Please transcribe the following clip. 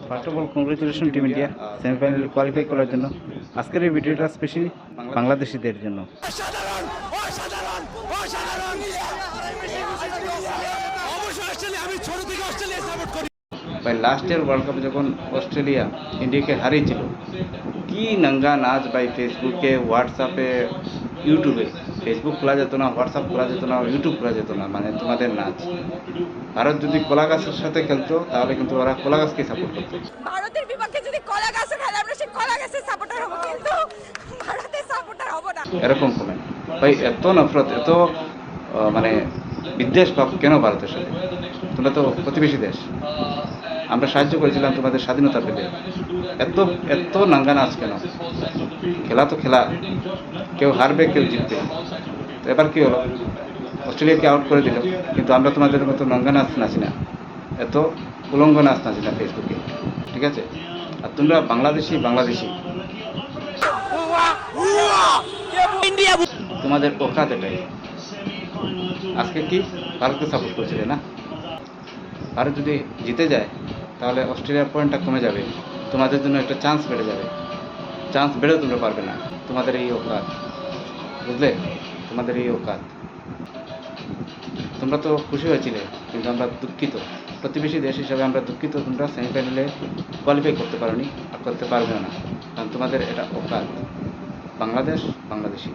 First of all congratulation team India semifinal qualify করার জন্য। আজকের এই ভিডিওটা স্পেশালি বাংলাদেশিদের জন্য। অসাধারণ অসাধারণ অসাধারণ অবশ্যই অস্ট্রেলিয়া, আমি ছোট থেকে অস্ট্রেলিয়া সাপোর্ট করি। ভাই লাস্ট ইয়ার ওয়ার্ল্ড কাপে যখন অস্ট্রেলিয়া ইন্ডিয়াকে হারিয়েছিল, কি নাঙ্গা নাচ ভাই! ফেসবুকে, হোয়াটসঅ্যাপে, ইউটিউবে, ফেসবুক খোলা যেত না, হোয়াটসঅ্যাপ খোলা যেত না, ইউটিউব খোলা যেত না, মানে তোমাদের নাচ। ভারত যদি কলা গাছের সাথে খেলতো তাহলে কিন্তু ওরা কলা গাছকে সাপোর্ট করতো। ভারতের বিপক্ষে যদি কলা গাছও খেলে আমরা সেই কলা গাছের সাপোর্টার হবো, কিন্তু ভারতের সাপোর্টার হবো না। এরকম কমেন্ট ভাই, এত নফরত, এত মানে বিদ্বেষ ভাব কেন ভারতের সাথে? তোমরা তো প্রতিবেশী দেশ, আমরা সাহায্য করেছিলাম তোমাদের স্বাধীনতা পেতে, এত এত নাঙ্গা নাচ কেন? খেলা তো খেলা, কেউ হারবে কেউ জিতবে। তো এবার কী হলো, অস্ট্রেলিয়াকে আউট করে দিল, কিন্তু আমরা তোমাদের মতো নাঙ্গা নাচ নাচি না, এত উলঙ্গ নাচ নাচি না ফেসবুকে, ঠিক আছে? আর তোমরা বাংলাদেশি বাংলাদেশি, তোমাদের ওকাত এটাই। আজকে কি ভারতকে সাপোর্ট করছিলে না? ভারত যদি জিতে যায় তাহলে অস্ট্রেলিয়ার পয়েন্টটা কমে যাবে, তোমাদের জন্য একটা চান্স বেড়ে যাবে। চান্স বেড়েও তোমরা পারবে না, তোমাদের এই ওকাত, বুঝলে? তোমাদের এই ওকাত। তোমরা তো খুশি হয়েছিলে, কিন্তু আমরা দুঃখিত, প্রতিবেশী দেশ হিসাবে আমরা দুঃখিত তোমরা সেমিফাইনালে কোয়ালিফাই করতে পারোনি আর করতে পারবে না, কারণ তোমাদের এটা ওকাত। বাংলাদেশ বাংলাদেশি।